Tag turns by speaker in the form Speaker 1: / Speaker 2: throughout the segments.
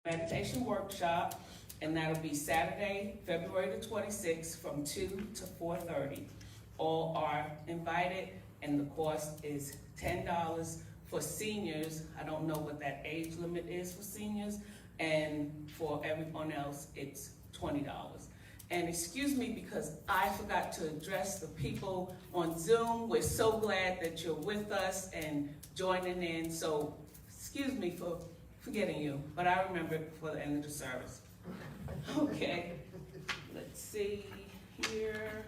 Speaker 1: meditation workshop, and that'll be Saturday, February the 26th from 2 to 4:30. All are invited, and the cost is $10 for seniors. I don't know what that age limit is for seniors, and for everyone else, it's $20. And excuse me because I forgot to address the people on Zoom. We're so glad that you're with us and joining in, so excuse me for forgetting you, but I remember it before the end of the service. Okay, let's see here.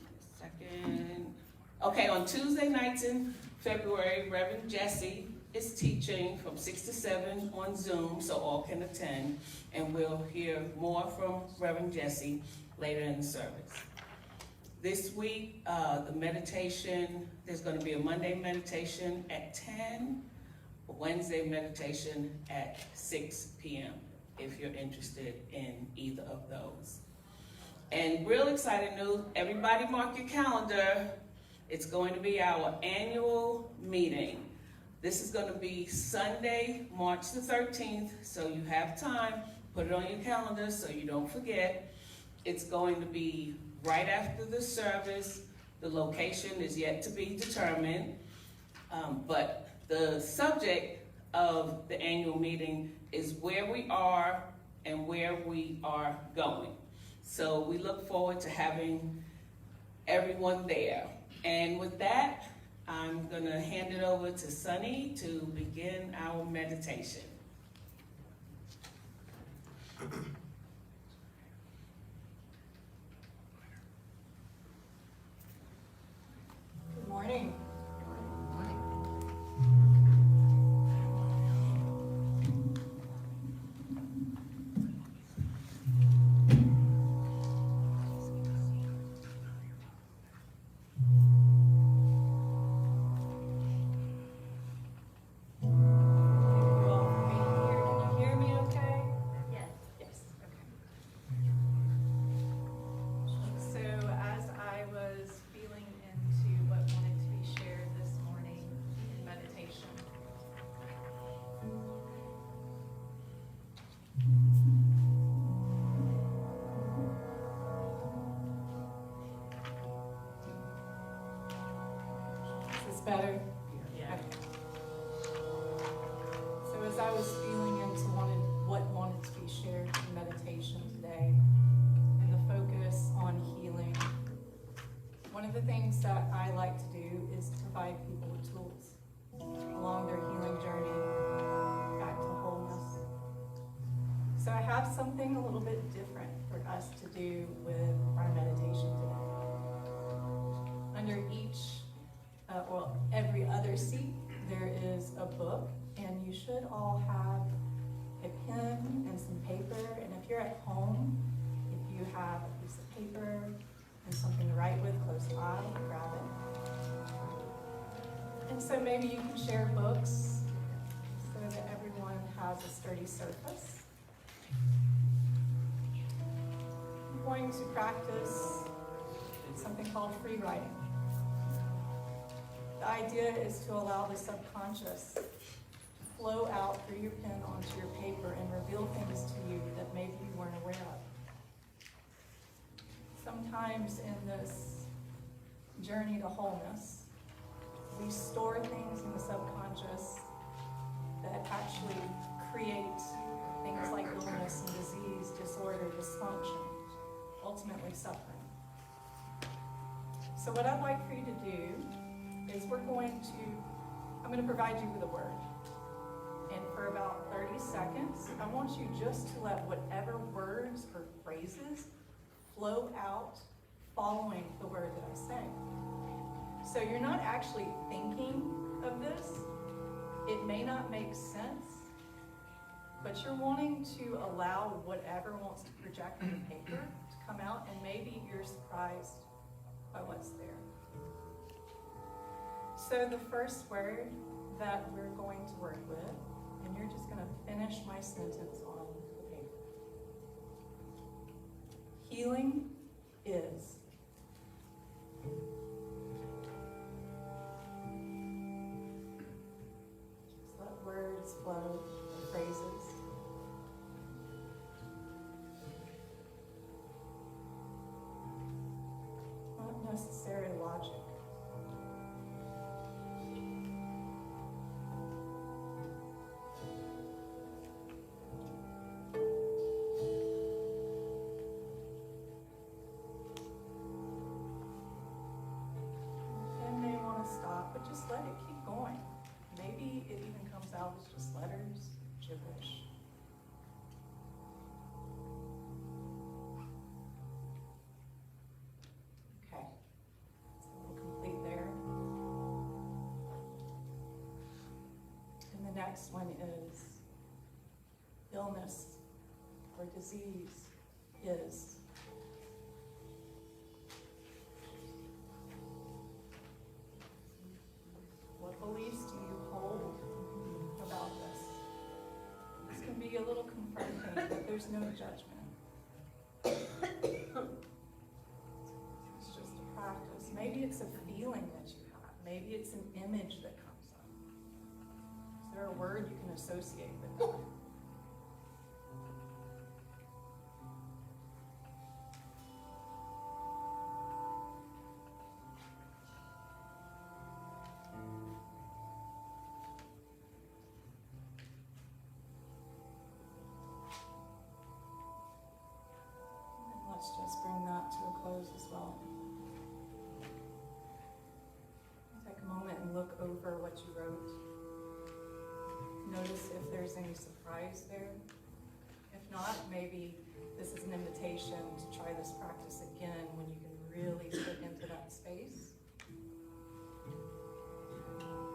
Speaker 1: A second. Okay, on Tuesday nights in February, Reverend Jesse is teaching from 6 to 7 on Zoom, so all can attend, and we'll hear more from Reverend Jesse later in the service. This week, the meditation, there's going to be a Monday meditation at 10, a Wednesday meditation at 6 p.m. if you're interested in either of those. And real exciting news, everybody mark your calendar. It's going to be our annual meeting. This is going to be Sunday, March the 13th, so you have time. Put it on your calendar so you don't forget. It's going to be right after the service. The location is yet to be determined, but the subject of the annual meeting is where we are and where we are going. So we look forward to having everyone there. And with that, I'm going to hand it over to Sunny to begin our meditation.
Speaker 2: Good morning. Better? Yeah. So as I was feeling into what wanted to be shared in meditation today, and the focus on healing, one of the things that I like to do is to provide people with tools along their healing journey back to wholeness. So I have something a little bit different for us to do with our meditation today. Under every other seat, there is a book, and you should all have a pen and some paper. And if you're at home, if you have a piece of paper and something to write with close by, grab it. And so maybe you can share books so that everyone has a sturdy surface. I'm going to practice something called free writing. The idea is to allow the subconscious to flow out through your pen onto your paper and reveal things to you that maybe you weren't aware of. Sometimes in this journey to wholeness, we store things in the subconscious that actually create things like illness and disease, disorder, dysfunction, ultimately suffering. So what I'd like for you to do is I'm going to provide you with a word. And for about 30 seconds, I want you just to let whatever words or phrases flow out following the word that I say. So you're not actually thinking of this. It may not make sense, but you're wanting to allow whatever wants to project on the paper to come out, and maybe you're surprised by what's there. So the first word that we're going to work with, and you're just going to finish my sentence on the paper. Healing is. Just let words flow, phrases. next one is illness or disease is. What beliefs do you hold about this? This can be a little confronting, but there's no judgment. It's just a practice. Maybe it's a feeling that you have. Maybe it's an image that comes up. Is there a word you can associate with that? Let's just bring that to a close as well. Take a moment and look over what you wrote. Notice if there's any surprise there. If not, maybe this is an invitation to try this practice again when you can really sit into that space.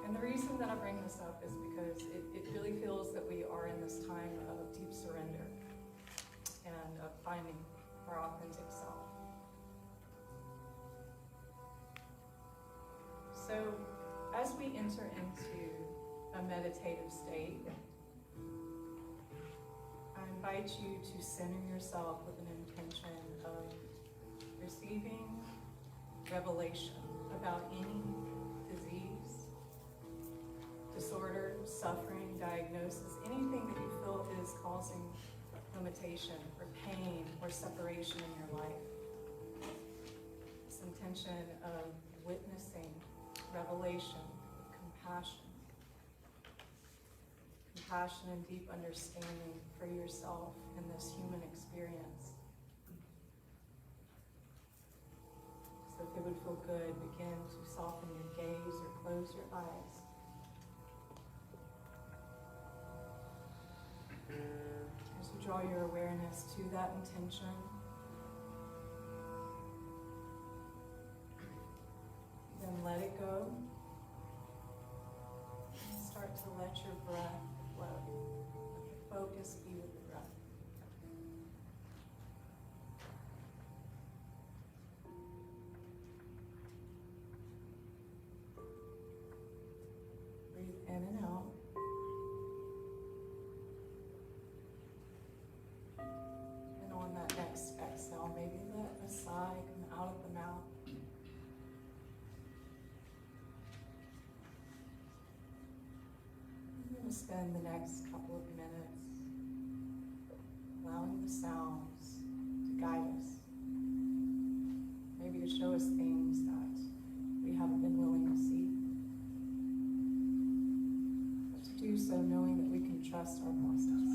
Speaker 2: And the reason that I bring this up is because it really feels that we are in this time of deep surrender and of finding our authentic self. So, as we enter into a meditative state, I invite you to center yourself with an intention of receiving revelation about any disease, disorder, suffering, diagnosis, anything that you feel is causing limitation or pain or separation in your life. This intention of witnessing revelation, compassion and deep understanding for yourself in this human experience. So if it would feel good, begin to soften your gaze or close your eyes. As you draw your awareness to that intention, then let it go. And start to let your breath flow. Let your focus be with the breath. Breathe in and out. And on that next exhale, maybe let a sigh come out of the mouth. I'm going to spend the next couple of minutes allowing the sounds to guide us. Maybe to show us things that we haven't been willing to see. But to do so knowing that we can trust our process.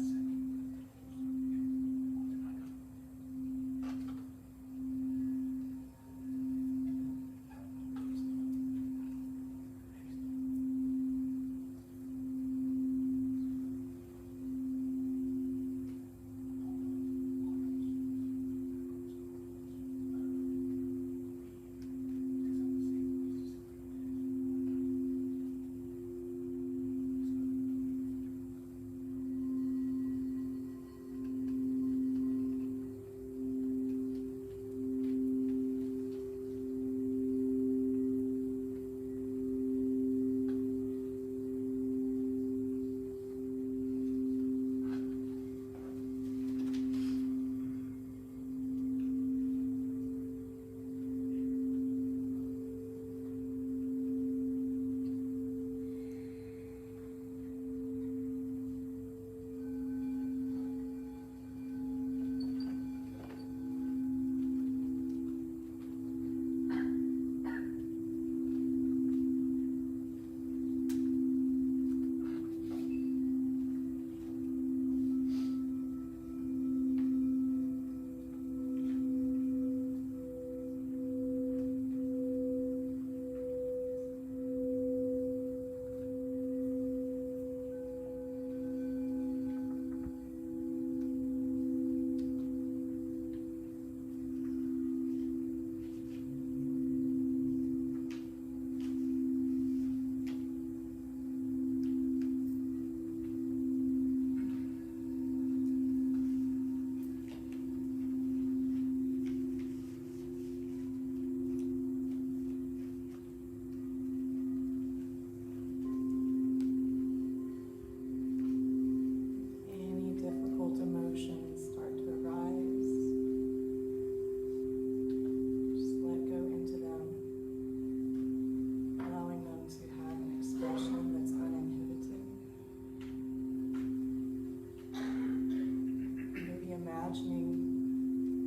Speaker 2: imagining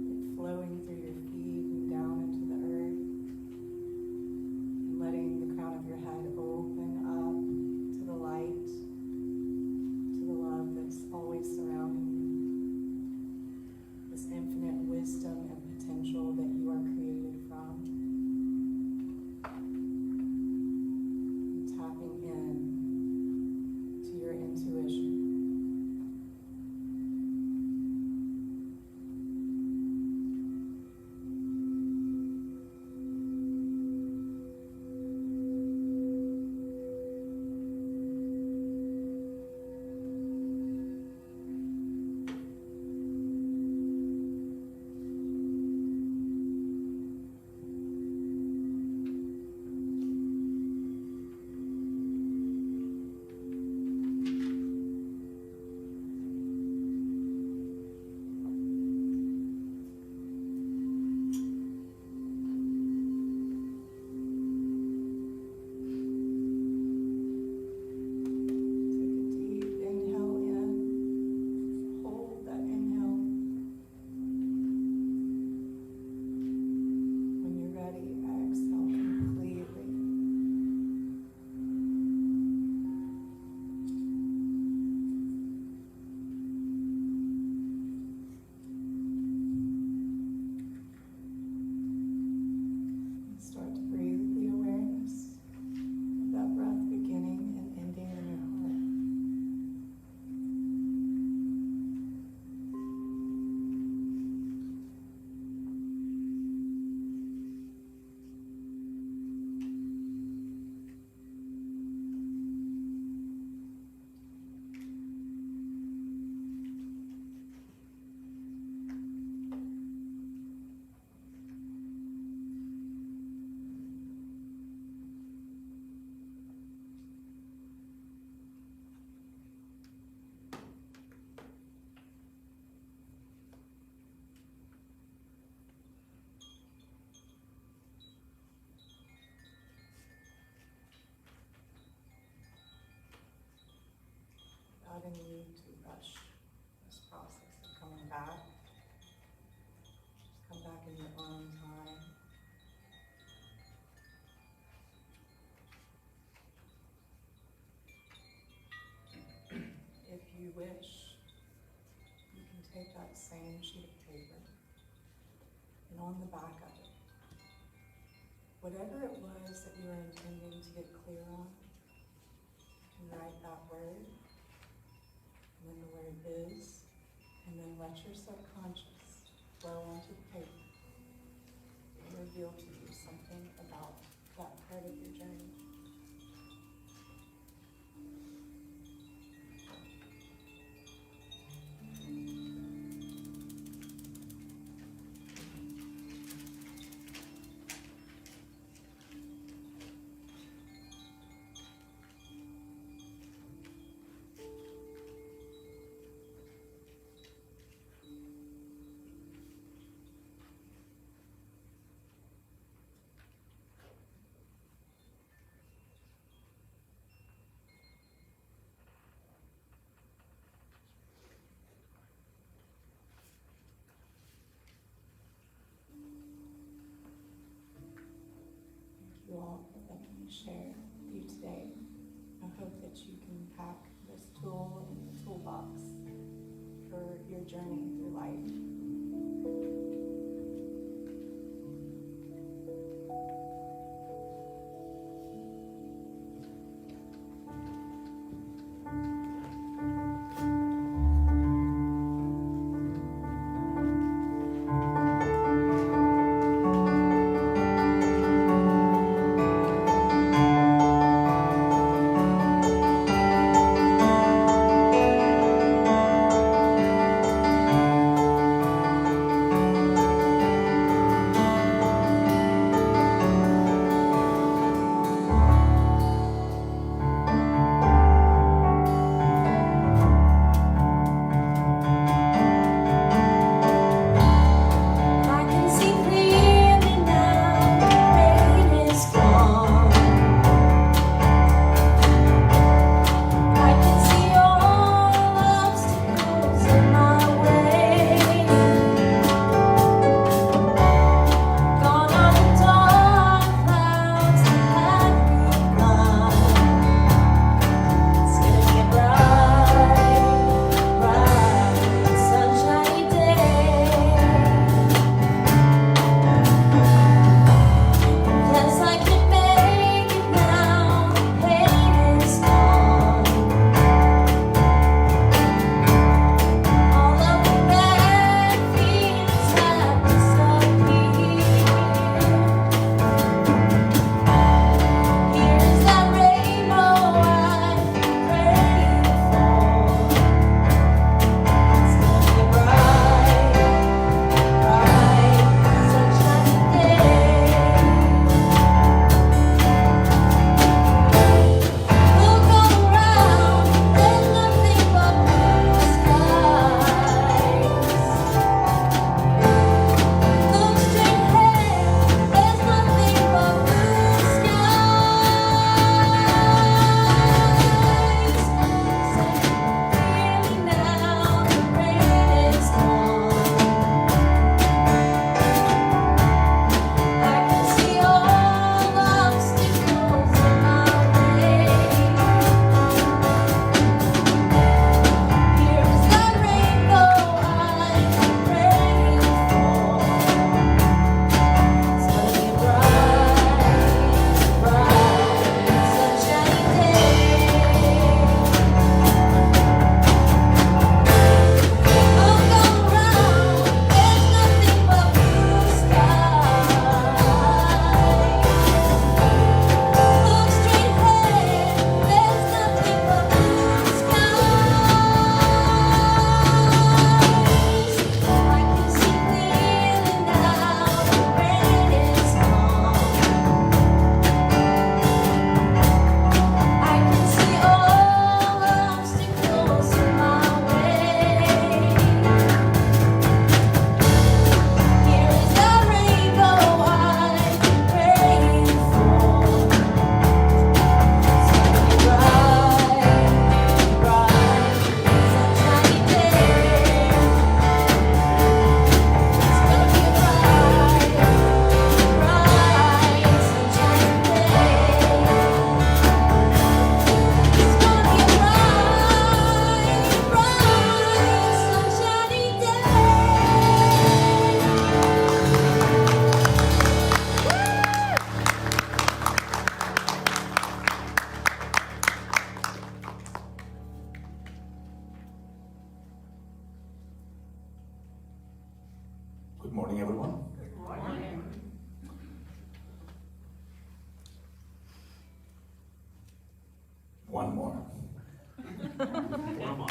Speaker 2: it flowing through your feet and down into the earth, and letting the crown of your head open up to the light, to the love that's always surrounding you, this infinite wisdom and potential that you are created from. And tapping in to your intuition. Without any need to rush this process of coming back. Just come back in your own time. If you wish, you can take that same sheet of paper and on the back of it, whatever it was that you were intending to get clear on, you can write that word. And then the word is, and then let your subconscious flow onto the paper and reveal to you something about that part of your journey. You all for letting me share with you today. I hope that you can pack this tool in the toolbox for your journey through life.
Speaker 3: morning, everyone.
Speaker 1: Good morning.
Speaker 3: One more.
Speaker 4: One more.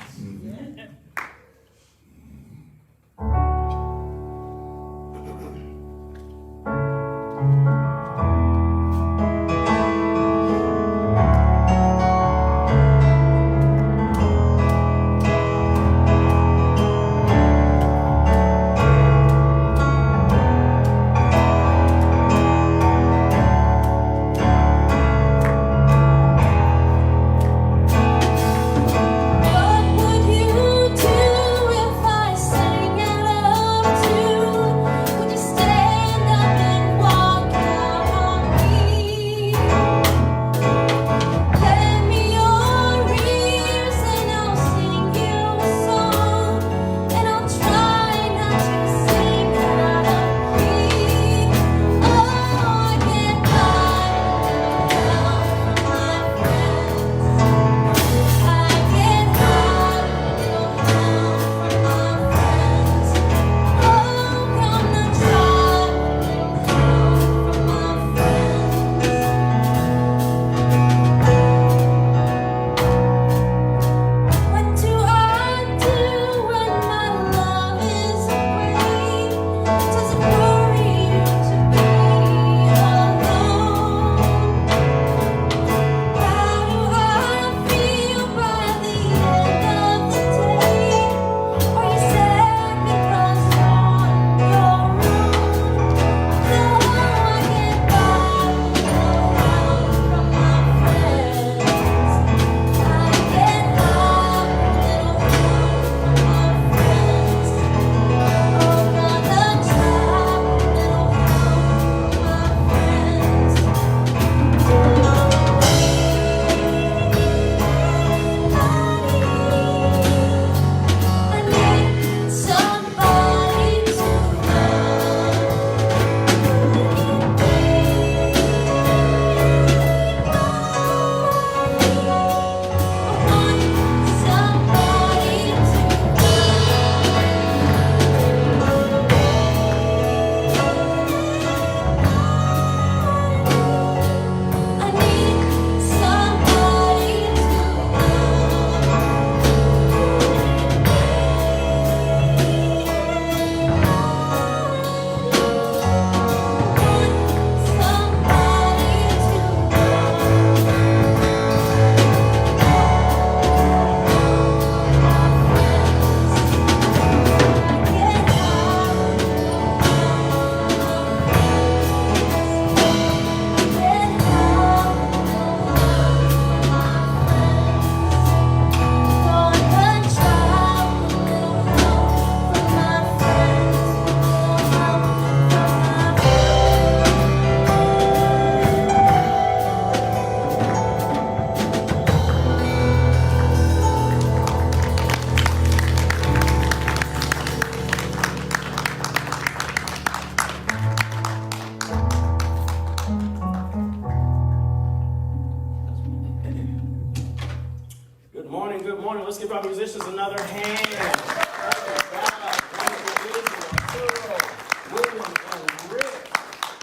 Speaker 4: Good morning. Let's give our musicians another hand.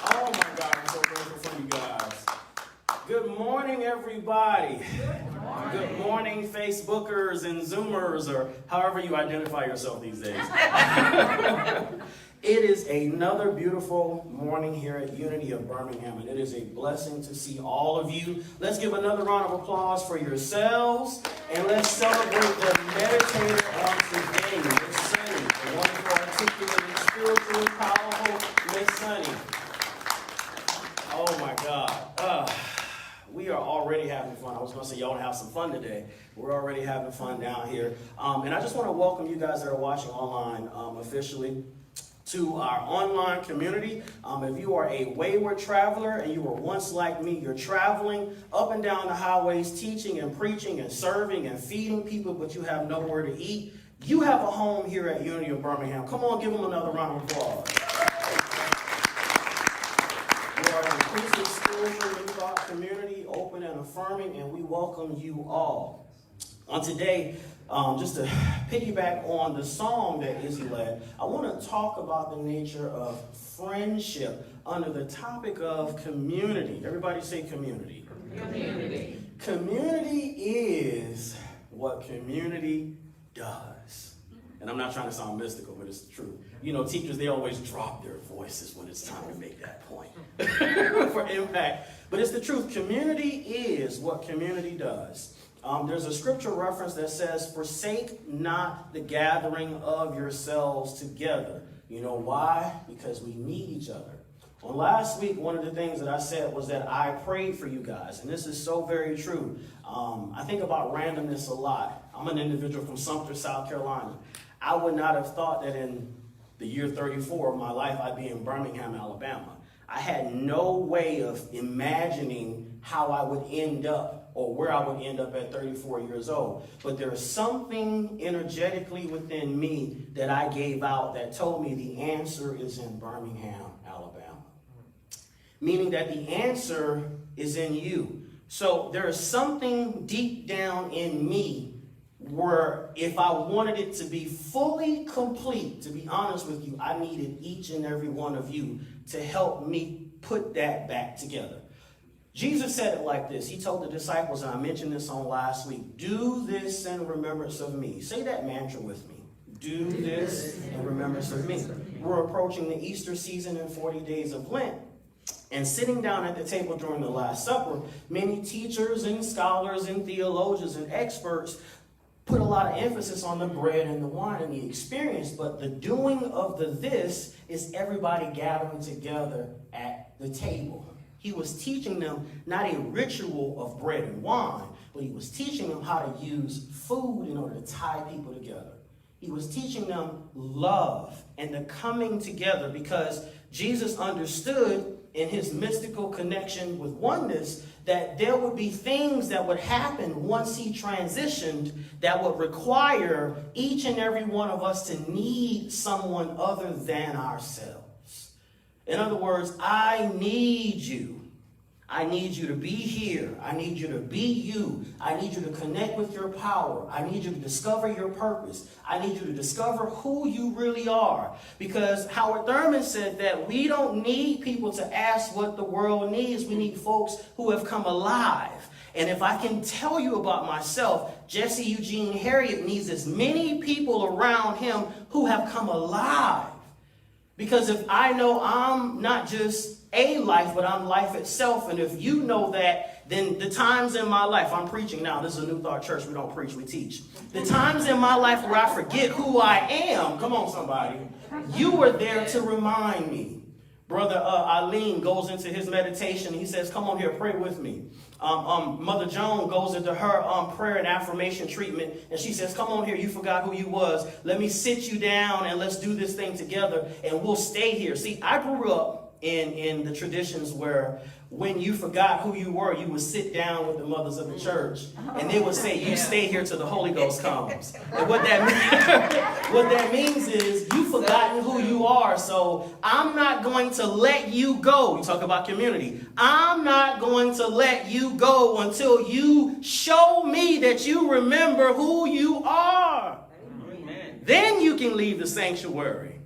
Speaker 4: Oh my God, I'm so grateful for you guys. Good morning, everybody. Good morning, Facebookers and Zoomers, or however you identify yourself these days. It is another beautiful morning here at Unity of Birmingham, and it is a blessing to see all of you. Let's give another round of applause for yourselves, and let's celebrate the meditator on today, Miss Sunny, the wonderful, articulate, spiritual, powerful Miss Sunny. Oh my God. We are already having fun. I was going to say y'all want to have some fun today. We're already having fun down here. And I just want to welcome you guys that are watching online officially to our online community. If you are a wayward traveler and you were once like me, you're traveling up and down the highways, teaching and preaching and serving and feeding people, but you have nowhere to eat, you have a home here at Unity of Birmingham. Come on, give them another round of applause. We are an inclusive, spiritual, new thought community, open and affirming, and we welcome you all. On today, just to piggyback on the song that Izzy led, I want to talk about the nature of friendship under the topic of community. Everybody say community.
Speaker 1: Community.
Speaker 4: Community is what community does. And I'm not trying to sound mystical, but it's true. You know, teachers, they always drop their voices when it's time to make that point for impact. But it's the truth. Community is what community does. There's a scripture reference that says, forsake not the gathering of yourselves together. You know why? Because we need each other. On last week, one of the things that I said was that I prayed for you guys, and this is so very true. I think about randomness a lot. I'm an individual from Sumter, South Carolina. I would not have thought that in the year 34 of my life, I'd be in Birmingham, Alabama. I had no way of imagining how I would end up or where I would end up at 34 years old. But there's something energetically within me that I gave out that told me the answer is in Birmingham, Alabama. Meaning that the answer is in you. So there is something deep down in me where if I wanted it to be fully complete, to be honest with you, I needed each and every one of you to help me put that back together. Jesus said it like this. He told the disciples, and I mentioned this on last week, do this in remembrance of me. Say that mantra with me. Do this in remembrance of me. We're approaching the Easter season and 40 days of Lent. And sitting down at the table during the Last Supper, many teachers and scholars and theologians and experts put a lot of emphasis on the bread and the wine and the experience, but the doing of the this is everybody gathering together at the table. He was teaching them not a ritual of bread and wine, but he was teaching them how to use food in order to tie people together. He was teaching them love and the coming together because Jesus understood in his mystical connection with oneness that there would be things that would happen once he transitioned that would require each and every one of us to need someone other than ourselves. In other words, I need you. I need you to be here. I need you to be you. I need you to connect with your power. I need you to discover your purpose. I need you to discover who you really are. Because Howard Thurman said that we don't need people to ask what the world needs. We need folks who have come alive. And if I can tell you about myself, Jesse Eugene Harriet needs as many people around him who have come alive. Because if I know I'm not just a life, but I'm life itself, and if you know that, then the times in my life, I'm preaching now, this is a New Thought Church, we don't preach, we teach. The times in my life where I forget who I am, come on somebody, you were there to remind me. Brother Eileen goes into his meditation, he says, come on here, pray with me. Mother Joan goes into her prayer and affirmation treatment, and she says, come on here, you forgot who you was. Let me sit you down and let's do this thing together, and we'll stay here. See, I grew up in the traditions where when you forgot who you were, you would sit down with the mothers of the church, and they would say, you stay here till the Holy Ghost comes. And what that means is you've forgotten who you are, so I'm not going to let you go. We talk about community. I'm not going to let you go until you show me that you remember who you are. Amen. Then you can leave the sanctuary.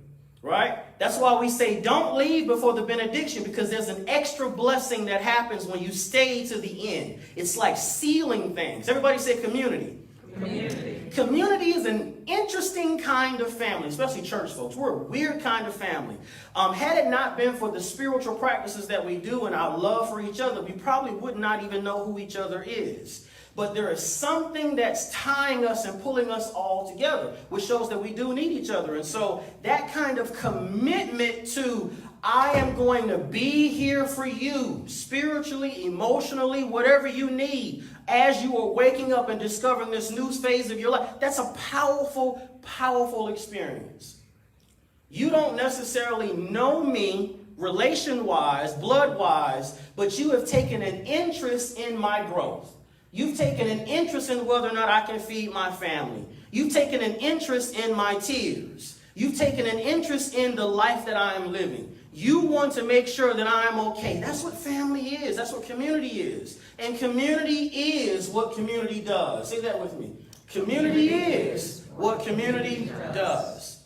Speaker 4: Right? That's why we say don't leave before the benediction, because there's an extra blessing that happens when you stay to the end. It's like sealing things. Everybody say community. Community. Community is an interesting kind of family, especially church folks. We're a weird kind of family. Had it not been for the spiritual practices that we do and our love for each other, we probably would not even know who each other is. But there is something that's tying us and pulling us all together, which shows that we do need each other. And so that kind of commitment to, I am going to be here for you, spiritually, emotionally, whatever you need, as you are waking up and discovering this new phase of your life, that's a powerful, powerful experience. You don't necessarily know me relation-wise, blood-wise, but you have taken an interest in my growth. You've taken an interest in whether or not I can feed my family. You've taken an interest in my tears. You've taken an interest in the life that I am living. You want to make sure that I am okay. That's what family is. That's what community is. And community is what community does. Say that with me. Community is what community does.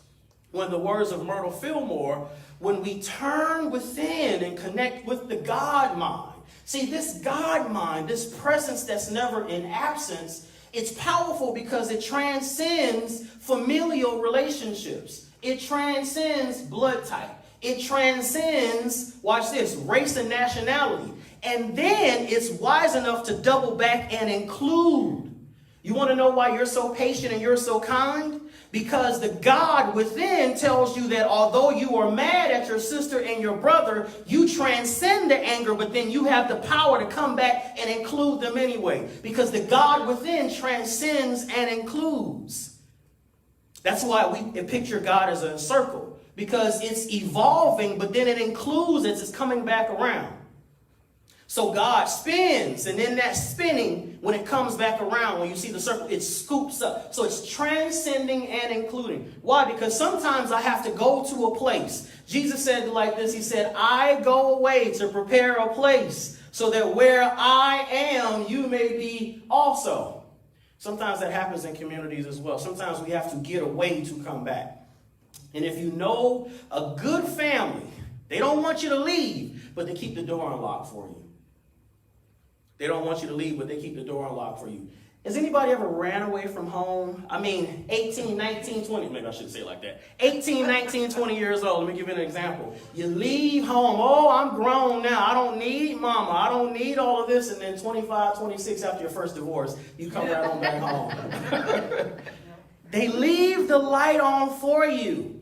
Speaker 4: When the words of Myrtle Fillmore, when we turn within and connect with the God mind. See, this God mind, this presence that's never in absence, it's powerful because it transcends familial relationships. It transcends blood type. It transcends, watch this, race and nationality. And then it's wise enough to double back and include. You want to know why you're so patient and you're so kind? Because the God within tells you that although you are mad at your sister and your brother, you transcend the anger, but then you have the power to come back and include them anyway. Because the God within transcends and includes. That's why we picture God as a circle. Because it's evolving, but then it includes as it's coming back around. So God spins, and in that spinning, when it comes back around, when you see the circle, it scoops up. So it's transcending and including. Why? Because sometimes I have to go to a place. Jesus said it like this. He said, I go away to prepare a place so that where I am, you may be also. Sometimes that happens in communities as well. Sometimes we have to get away to come back. And if you know a good family, they don't want you to leave, but they keep the door unlocked for you. They don't want you to leave, but they keep the door unlocked for you. Has anybody ever ran away from home? I mean, 18, 19, 20. Maybe I shouldn't say it like that. 18, 19, 20 years old. Let me give you an example. You leave home. Oh, I'm grown now. I don't need mama. I don't need all of this. And then 25, 26 after your first divorce, you come right on back home. They leave the light on for you.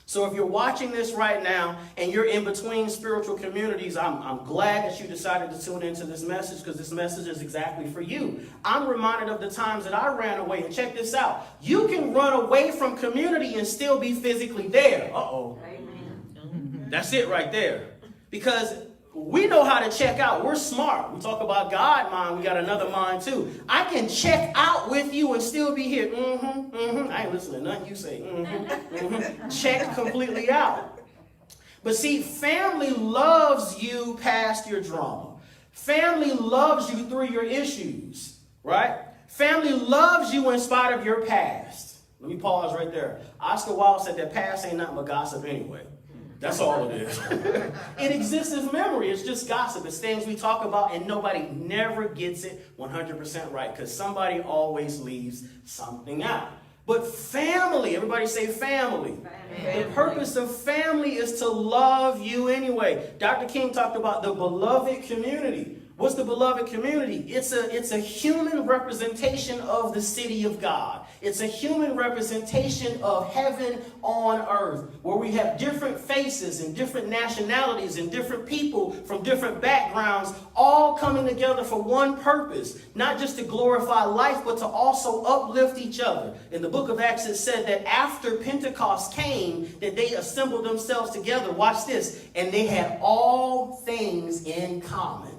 Speaker 4: So if you're watching this right now and you're in between spiritual communities, I'm glad that you decided to tune into this message, because this message is exactly for you. I'm reminded of the times that I ran away. And check this out. You can run away from community and still be physically there. Uh-oh. Amen. That's it right there. Because we know how to check out. We're smart. We talk about God mind. We got another mind too. I can check out with you and still be here. I ain't listening to nothing you say. Check completely out. But see, family loves you past your drama. Family loves you through your issues, right? Family loves you in spite of your past. Let me pause right there. Oscar Wilde said that past ain't nothing but gossip anyway. That's all it is. It exists as memory. It's just gossip. It's things we talk about and nobody never gets it 100% right, because somebody always leaves something out. But family, everybody say family. Family. The purpose of family is to love you anyway. Dr. King talked about the beloved community. What's the beloved community? It's a human representation of the city of God. It's a human representation of heaven on earth, where we have different faces and different nationalities and different people from different backgrounds, all coming together for one purpose, not just to glorify life, but to also uplift each other. In the book of Acts, it said that after Pentecost came, that they assembled themselves together. Watch this. And they had all things in common.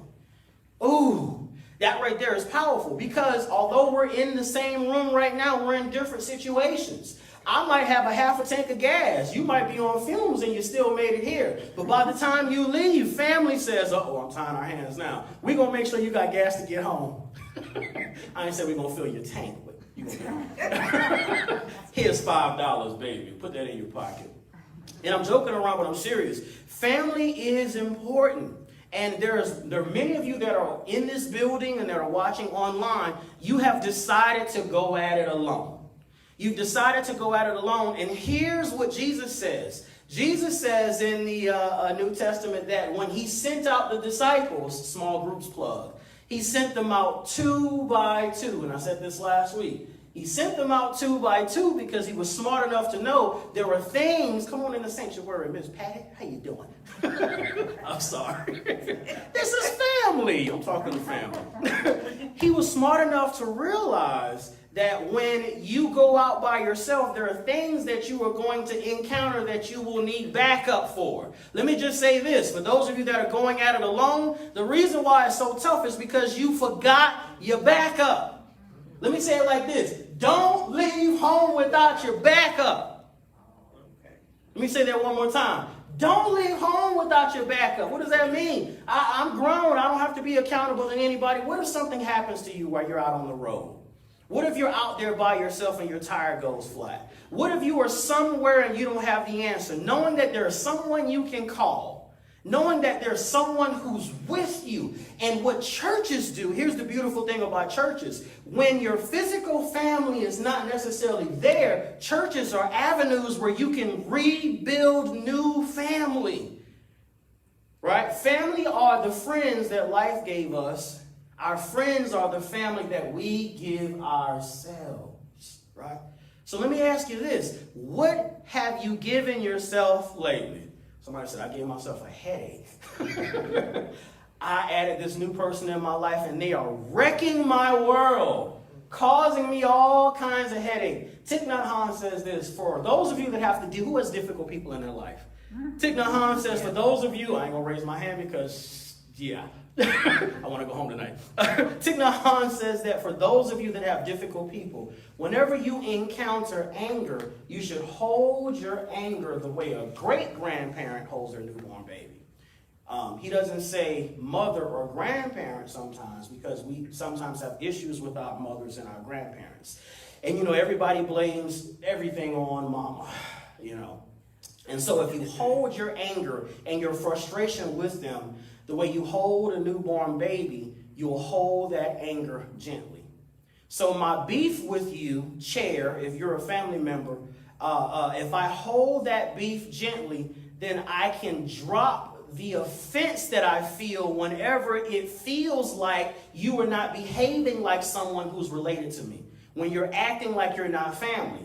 Speaker 4: Ooh, that right there is powerful, because although we're in the same room right now, we're in different situations. I might have a half a tank of gas. You might be on fumes and you still made it here. But by the time you leave, family says, uh-oh, I'm tying our hands now. We're going to make sure you got gas to get home. I ain't said we're going to fill your tank, but you're going to get home. Here's $5, baby. Put that in your pocket. And I'm joking around, but I'm serious. Family is important. And there are many of you that are in this building and that are watching online. You have decided to go at it alone. You've decided to go at it alone. And here's what Jesus says. Jesus says in the New Testament that when he sent out the disciples, small groups plug, he sent them out 2 by 2. And I said this last week. He sent them out 2 by 2 because he was smart enough to know there were things. Come on in the sanctuary, Miss Patty. How you doing? I'm sorry. This is family. I'm talking to family. He was smart enough to realize that when you go out by yourself, there are things that you are going to encounter that you will need backup for. Let me just say this. For those of you that are going at it alone, the reason why it's so tough is because you forgot your backup. Let me say it like this. Don't leave home without your backup. Let me say that one more time. Don't leave home without your backup. What does that mean? I'm grown. I don't have to be accountable to anybody. What if something happens to you while you're out on the road? What if you're out there by yourself and your tire goes flat? What if you are somewhere and you don't have the answer? Knowing that there's someone you can call, knowing that there's someone who's with you. And what churches do, here's the beautiful thing about churches. When your physical family is not necessarily there, churches are avenues where you can rebuild new family. Right? Family are the friends that life gave us. Our friends are the family that we give ourselves, right? So let me ask you this. What have you given yourself lately? Somebody said, I gave myself a headache. I added this new person in my life, and they are wrecking my world, causing me all kinds of headache. Thich Nhat Hanh says this, for those of you that have to deal, who has difficult people in their life? Thich Nhat Hanh says, for those of you, I ain't going to raise my hand because, yeah. I want to go home tonight. Thich Nhat Hanh says that for those of you that have difficult people, whenever you encounter anger, you should hold your anger the way a great-grandparent holds their newborn baby. He doesn't say mother or grandparent sometimes, because we sometimes have issues with our mothers and our grandparents. And, everybody blames everything on mama, And so if you hold your anger and your frustration with them, the way you hold a newborn baby, you'll hold that anger gently. So my beef with you, Chair, if you're a family member, if I hold that beef gently, then I can drop the offense that I feel whenever it feels like you are not behaving like someone who's related to me, when you're acting like you're not family,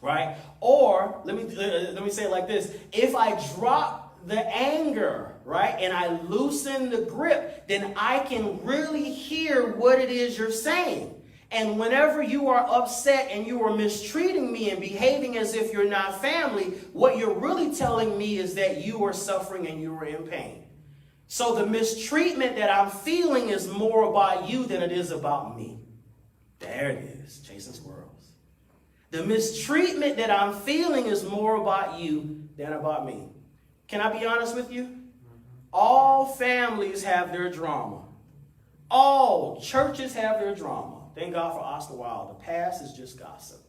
Speaker 4: right? Or let me say it like this. If I drop the anger, right, and I loosen the grip, then I can really hear what it is you're saying. And whenever you are upset and you are mistreating me and behaving as if you're not family, what you're really telling me is that you are suffering and you are in pain. So the mistreatment that I'm feeling is more about you than it is about me. There it is, chasing squirrels. The mistreatment that I'm feeling is more about you than about me. Can I be honest with you? All families have their drama. All churches have their drama. Thank God for Oscar Wilde. The past is just gossip.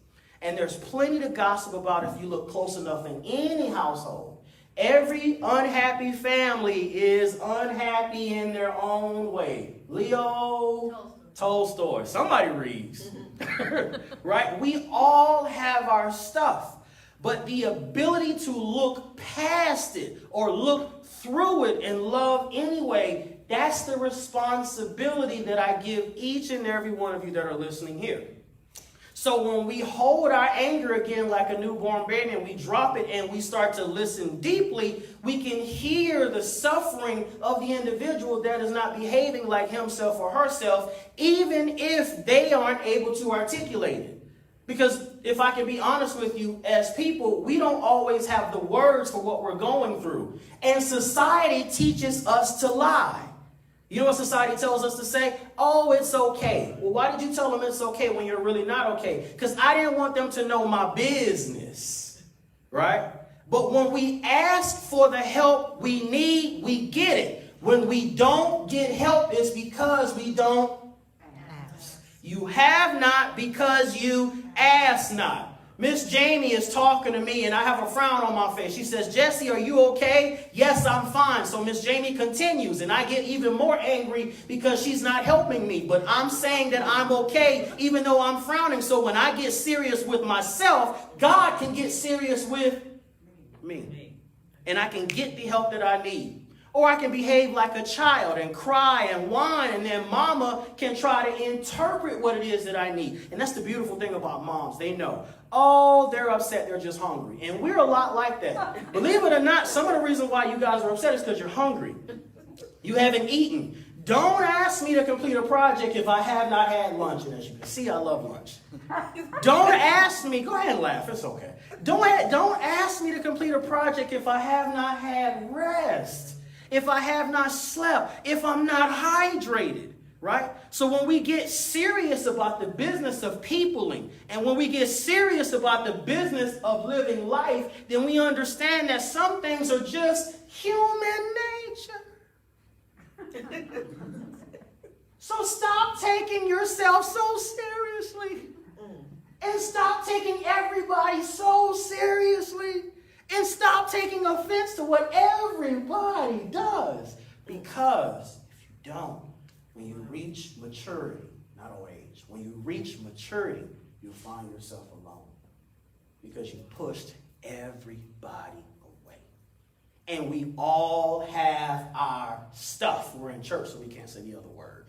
Speaker 4: And there's plenty to gossip about if you look close enough in any household. Every unhappy family is unhappy in their own way. Leo Tolstoy. Somebody reads. Right? We all have our stuff. But the ability to look past it or look through it and love anyway, that's the responsibility that I give each and every one of you that are listening here. So when we hold our anger again like a newborn baby and we drop it and we start to listen deeply, we can hear the suffering of the individual that is not behaving like himself or herself, even if they aren't able to articulate it. Because if I can be honest with you, as people, we don't always have the words for what we're going through. And society teaches us to lie. You know what society tells us to say? Oh, it's okay. Well, why did you tell them it's okay when you're really not okay? Because I didn't want them to know my business, right? But when we ask for the help we need, we get it. When we don't get help, it's because we don't ask. You have not because you ask not. Miss Jamie is talking to me and I have a frown on my face. She says, Jesse, are you okay? Yes, I'm fine. So Miss Jamie continues and I get even more angry because she's not helping me. But I'm saying that I'm okay even though I'm frowning. So when I get serious with myself, God can get serious with me. And I can get the help that I need. Or I can behave like a child and cry and whine, and then mama can try to interpret what it is that I need. And that's the beautiful thing about moms. They know, oh, they're upset, they're just hungry. And we're a lot like that. Believe it or not, some of the reason why you guys are upset is because you're hungry. You haven't eaten. Don't ask me to complete a project if I have not had lunch. And as you can see, I love lunch. Don't ask me. Go ahead and laugh. It's okay. Don't ask me to complete a project if I have not had rest. If I have not slept, if I'm not hydrated, right? So when we get serious about the business of peopling, and when we get serious about the business of living life, then we understand that some things are just human nature. So stop taking yourself so seriously. And stop taking everybody so seriously. And stop taking offense to what everybody does. Because if you don't, when you reach maturity, not old age, when you reach maturity, you'll find yourself alone. Because you pushed everybody away. And we all have our stuff. We're in church, so we can't say the other word.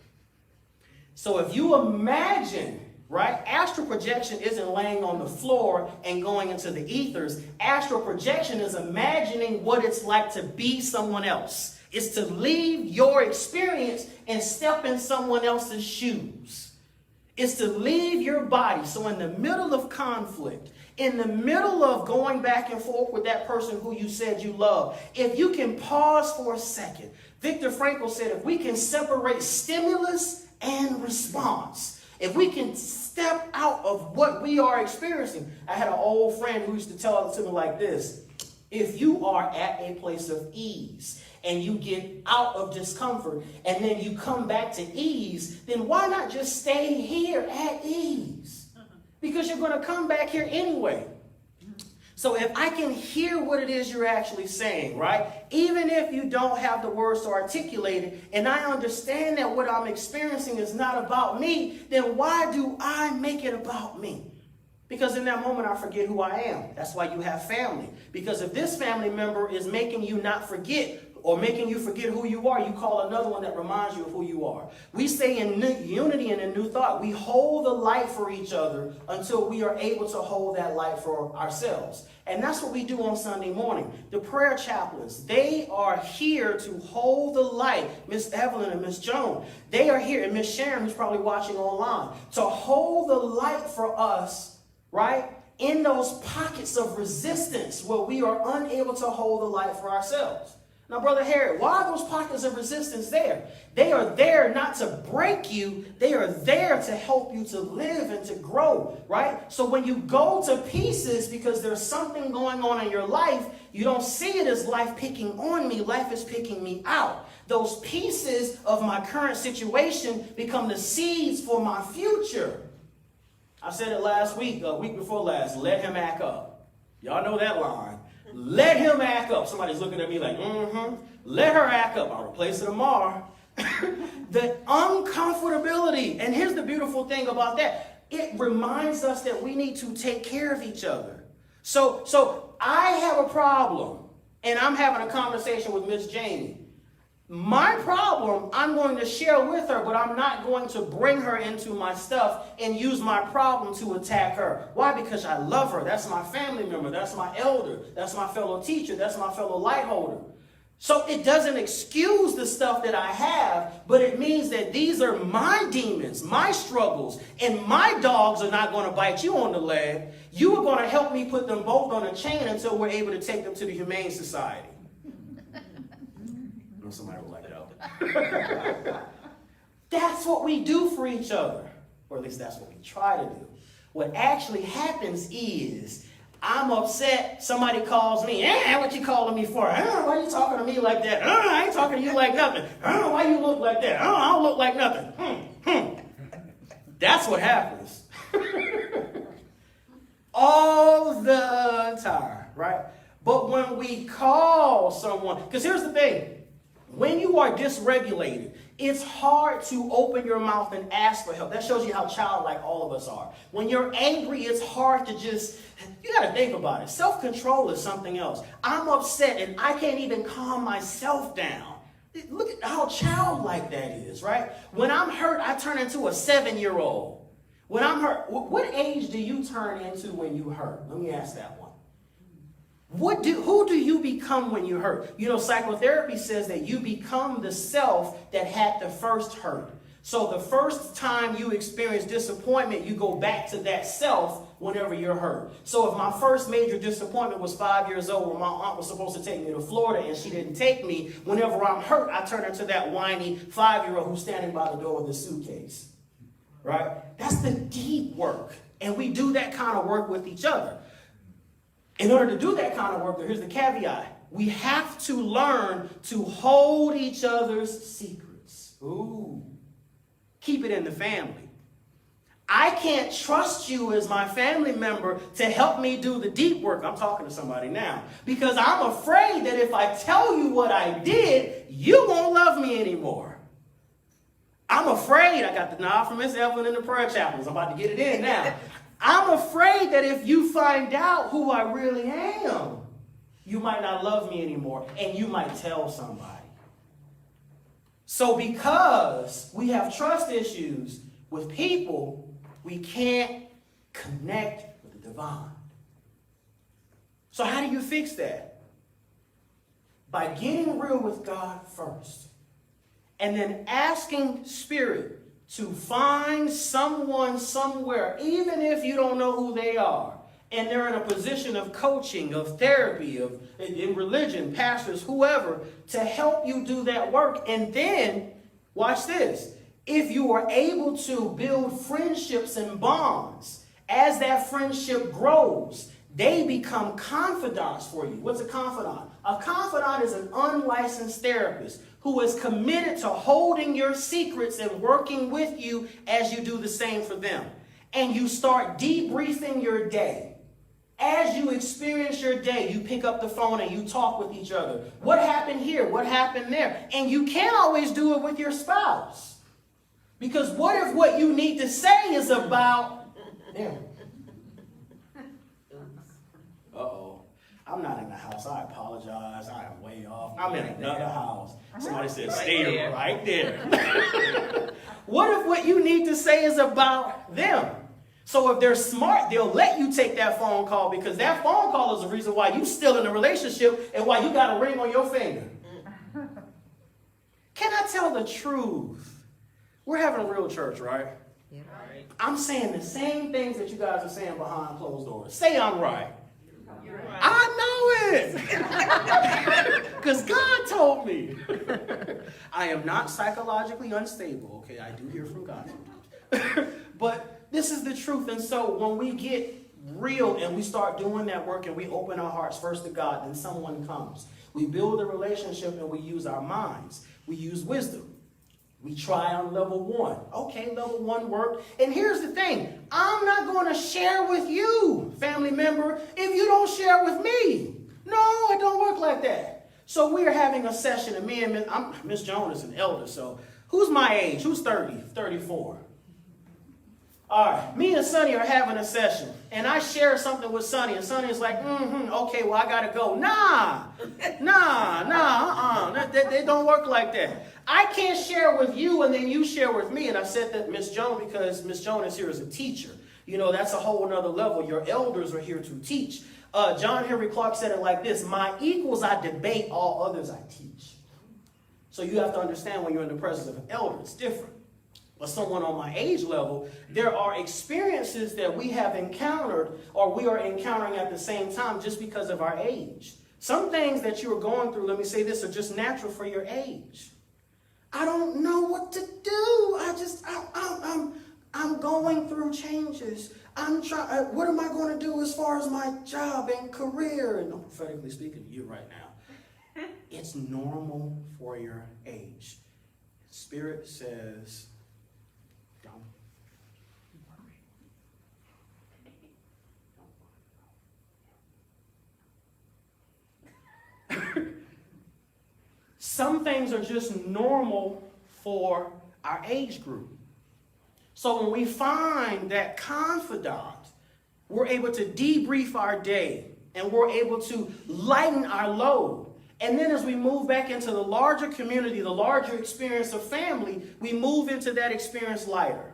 Speaker 4: So if you imagine, right, astral projection isn't laying on the floor and going into the ethers. Astral projection is imagining what it's like to be someone else. It's to leave your experience and step in someone else's shoes. It's to leave your body. So in the middle of conflict, in the middle of going back and forth with that person who you said you love, if you can pause for a second, Viktor Frankl said, if we can separate stimulus and response, if we can step out of what we are experiencing. I had an old friend who used to tell it to me like this: if you are at a place of ease and you get out of discomfort and then you come back to ease, then why not just stay here at ease? Because you're going to come back here anyway. So if I can hear what it is you're actually saying, right? Even if you don't have the words to articulate it, and I understand that what I'm experiencing is not about me, then why do I make it about me? Because in that moment, I forget who I am. That's why you have family. Because if this family member is making you not forget or making you forget who you are, you call another one that reminds you of who you are. We say in unity and in New Thought, we hold the light for each other until we are able to hold that light for ourselves. And that's what we do on Sunday morning. The prayer chaplains, they are here to hold the light. Miss Evelyn and Miss Joan, they are here, and Miss Sharon, who's probably watching online, to hold the light for us, right? In those pockets of resistance where we are unable to hold the light for ourselves. Now, Brother Harry, why are those pockets of resistance there? They are there not to break you. They are there to help you to live and to grow, right? So when you go to pieces because there's something going on in your life, you don't see it as life picking on me. Life is picking me out. Those pieces of my current situation become the seeds for my future. I said it last week, week before last, let him act up. Y'all know that line. Let him act up. Somebody's looking at me like, let her act up. I'll replace it tomorrow. The uncomfortability. And here's the beautiful thing about that. It reminds us that we need to take care of each other. So I have a problem, and I'm having a conversation with Miss Jamie. My problem, I'm going to share with her, but I'm not going to bring her into my stuff and use my problem to attack her. Why? Because I love her. That's my family member. That's my elder. That's my fellow teacher. That's my fellow light holder. So it doesn't excuse the stuff that I have, but it means that these are my demons, my struggles, and my dogs are not going to bite you on the leg. You are going to help me put them both on a chain until we're able to take them to the Humane Society. Somebody will like that. That's what we do for each other. Or at least that's what we try to do. What actually happens is I'm upset. Somebody calls me. What you calling me for? Why you talking to me like that? I ain't talking to you like nothing. Why you look like that? I don't look like nothing. That's what happens. All the time, right? But when we call someone, because here's the thing. When you are dysregulated, it's hard to open your mouth and ask for help. That shows you how childlike all of us are. When you're angry, it's hard to you got to think about it. Self-control is something else. I'm upset and I can't even calm myself down. Look at how childlike that is, right? When I'm hurt, I turn into a 7-year-old. When I'm hurt, what age do you turn into when you hurt? Let me ask that one. Who do you become when you hurt? You know, psychotherapy says that you become the self that had the first hurt. So the first time you experience disappointment, you go back to that self whenever you're hurt. So if my first major disappointment was 5 years old when my aunt was supposed to take me to Florida and she didn't take me, whenever I'm hurt, I turn into that whiny 5-year-old who's standing by the door with a suitcase. Right? That's the deep work. And we do that kind of work with each other. In order to do that kind of work, here's the caveat. We have to learn to hold each other's secrets. Ooh. keep it in the family. I can't trust you as my family member to help me do the deep work. I'm talking to somebody now. Because I'm afraid that if I tell you what I did, you won't love me anymore. I'm afraid. I got the nod from Miss Evelyn in the prayer chapels. I'm about to get it in now. I'm afraid that if you find out who I really am, you might not love me anymore, and you might tell somebody. So because we have trust issues with people, we can't connect with the divine. So how do you fix that? By getting real with God first, and then asking Spirit to find someone somewhere, even if you don't know who they are, and they're in a position of coaching, of therapy, in religion, pastors, whoever, to help you do that work. And then, watch this, if you are able to build friendships and bonds, as that friendship grows, they become confidants for you. What's a confidant? A confidant is an unlicensed therapist who is committed to holding your secrets and working with you as you do the same for them. And you start debriefing your day. As you experience your day, you pick up the phone and you talk with each other. What happened here? What happened there? And you can't always do it with your spouse. Because what if what you need to say is about them? Uh-oh. I'm not in the house. I apologize. I am way off. I'm in another house. Somebody said, stay right there. What if what you need to say is about them? So if they're smart, they'll let you take that phone call, because that phone call is the reason why you're still in a relationship and why you got a ring on your finger. Can I tell the truth? We're having a real church, right?
Speaker 3: Yeah.
Speaker 4: I'm saying the same things that you guys are saying behind closed doors. Say I'm right.
Speaker 1: You're right.
Speaker 4: I know it. Because God told me. I am not psychologically unstable, okay? I do hear from God sometimes. But this is the truth. And so when we get real and we start doing that work and we open our hearts first to God, then someone comes. We build a relationship and we use our minds. We use wisdom. We try on level 1. Okay, level 1 worked. And here's the thing. I'm not going to share with you, family member, if you don't share with me. No, it don't work like that. So we're having a session, and me and Miss Jones is an elder, so who's my age? Who's 30? 34. All right, me and Sunny are having a session, and I share something with Sunny, and Sunny is like, okay, well, I got to go. They don't work like that. I can't share with you and then you share with me. And I said that Miss Jones because Miss Jones is here as a teacher. You know, that's a whole nother level. Your elders are here to teach. John Henry Clark said it like this: my equals I debate, all others I teach. So you have to understand, when you're in the presence of an elder, it's different. But someone on my age level, there are experiences that we have encountered or we are encountering at the same time just because of our age. Some things that you are going through, let me say this, are just natural for your age. I don't know what to do. I'm going through changes. What am I going to do as far as my job and career? And I'm prophetically speaking to you right now. It's normal for your age. Spirit says, don't worry. Some things are just normal for our age group. So when we find that confidant, we're able to debrief our day and we're able to lighten our load. And then as we move back into the larger community, the larger experience of family, we move into that experience lighter,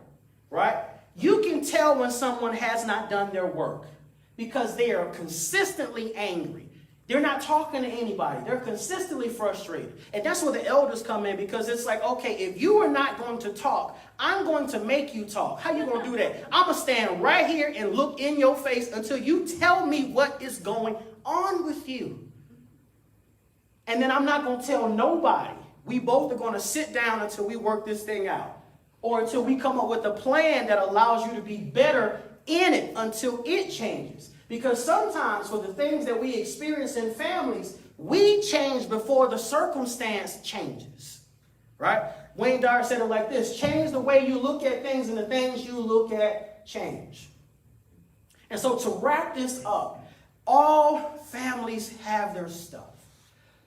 Speaker 4: right? You can tell when someone has not done their work because they are consistently angry. They're not talking to anybody. They're consistently frustrated. And that's where the elders come in, because it's like, okay, if you are not going to talk, I'm going to make you talk. How you going to do that? I'm going to stand right here and look in your face until you tell me what is going on with you. And then I'm not going to tell nobody. We both are going to sit down until we work this thing out, or until we come up with a plan that allows you to be better in it until it changes. Because sometimes for the things that we experience in families, we change before the circumstance changes, right? Wayne Dyer said it like this: change the way you look at things, and the things you look at change. And so to wrap this up, all families have their stuff.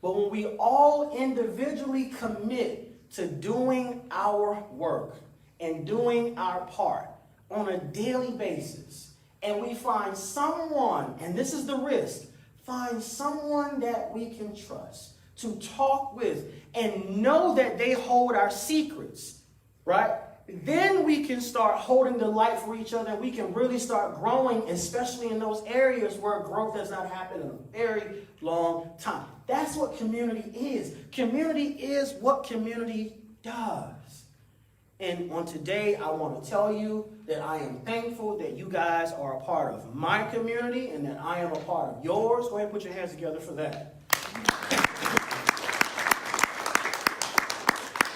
Speaker 4: But when we all individually commit to doing our work and doing our part on a daily basis, and we find someone, and this is the risk, find someone that we can trust to talk with and know that they hold our secrets, right? Then we can start holding the light for each other, and we can really start growing, especially in those areas where growth has not happened in a very long time. That's what community is. Community is what community does. And on today, I want to tell you that I am thankful that you guys are a part of my community and that I am a part of yours. Go ahead and put your hands together for that.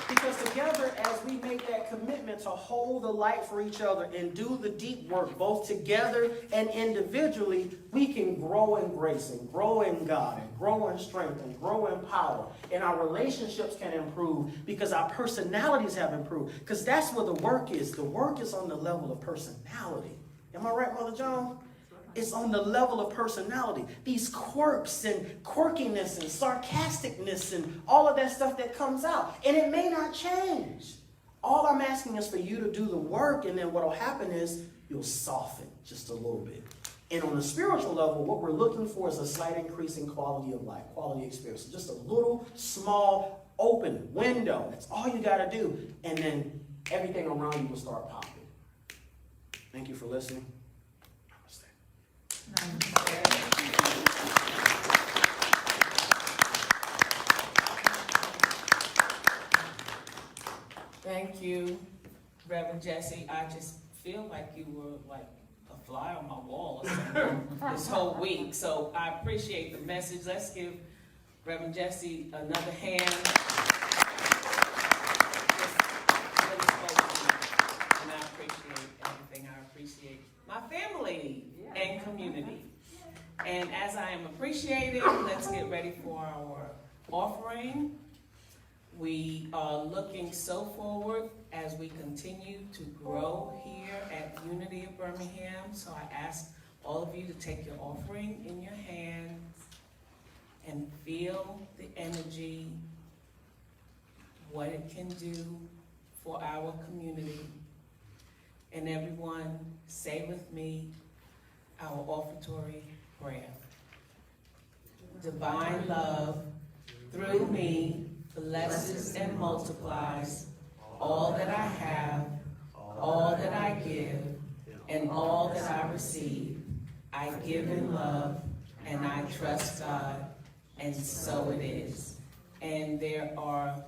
Speaker 4: Because together, as we make that commitment to hold the light for each other and do the deep work, both together and individually, we can grow in grace and grow in God and grow in strength and grow in power. And our relationships can improve because our personalities have improved. Because that's where the work is. The work is on the level of personality. Am I right, Mother Joan? It's on the level of personality. These quirks and quirkiness and sarcasticness and all of that stuff that comes out. And it may not change. All I'm asking is for you to do the work, and then what will happen is you'll soften just a little bit. And on the spiritual level, what we're looking for is a slight increase in quality of life, quality experience. Just a little, small, open window. That's all you got to do. And then everything around you will start popping. Thank you for listening.
Speaker 1: Thank you, Reverend Jesse. I just feel like you were like a fly on my wall or something this whole week. So I appreciate the message. Let's give Reverend Jesse another hand. And I appreciate everything. I appreciate my family and community. And as I am appreciated, let's get ready for our offering. We are looking so forward as we continue to grow here at Unity of Birmingham. So I ask all of you to take your offering in your hands and feel the energy, what it can do for our community. And everyone, say with me our offertory prayer. Divine love, through me, blesses and multiplies all that I have, all that I give, and all that I receive. I give in love, and I trust God, and so it is. And there are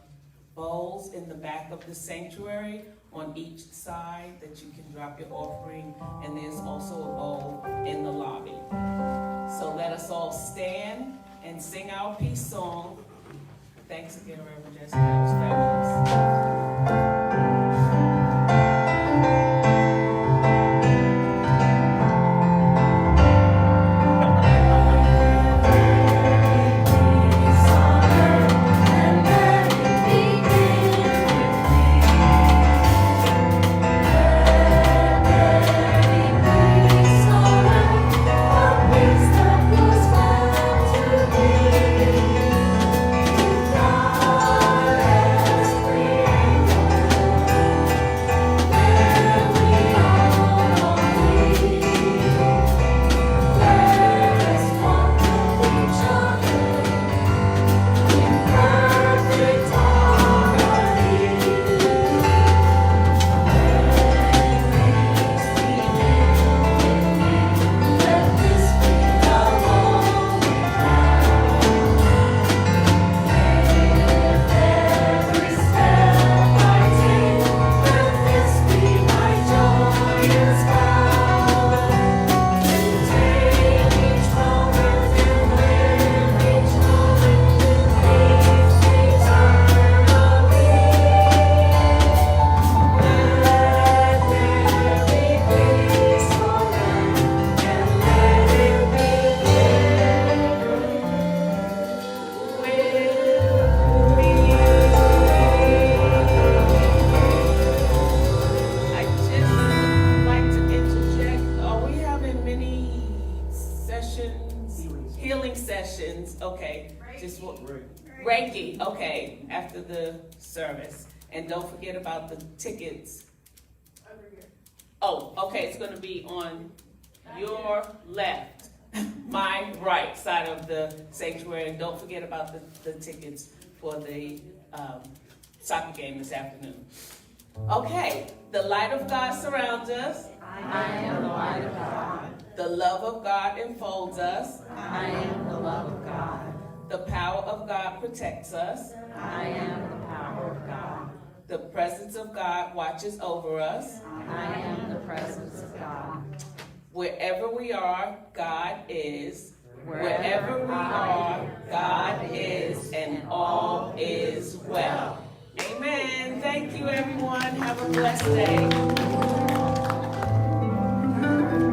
Speaker 1: bowls in the back of the sanctuary on each side that you can drop your offering, and there's also a bowl in the lobby. So let us all stand and sing our peace song. Thanks again, Reverend Jesse. That was fabulous.
Speaker 3: Yeah.
Speaker 1: healing sessions, okay, Reiki, okay, after the service. And don't forget about the tickets.
Speaker 2: Over here.
Speaker 1: Oh, okay, it's gonna be on your left, my right side of the sanctuary. And don't forget about the tickets for the soccer game this afternoon. Okay, the light of God surrounds us.
Speaker 3: I am the light of God.
Speaker 1: The love of God enfolds us.
Speaker 3: I am the love of God.
Speaker 1: The power of God protects us.
Speaker 3: I am the power of God.
Speaker 1: The presence of God watches over us.
Speaker 3: I am the presence of God.
Speaker 1: Wherever we are, God is. Wherever we are, God is, and all is well. Amen. Thank you, everyone. Have a blessed day.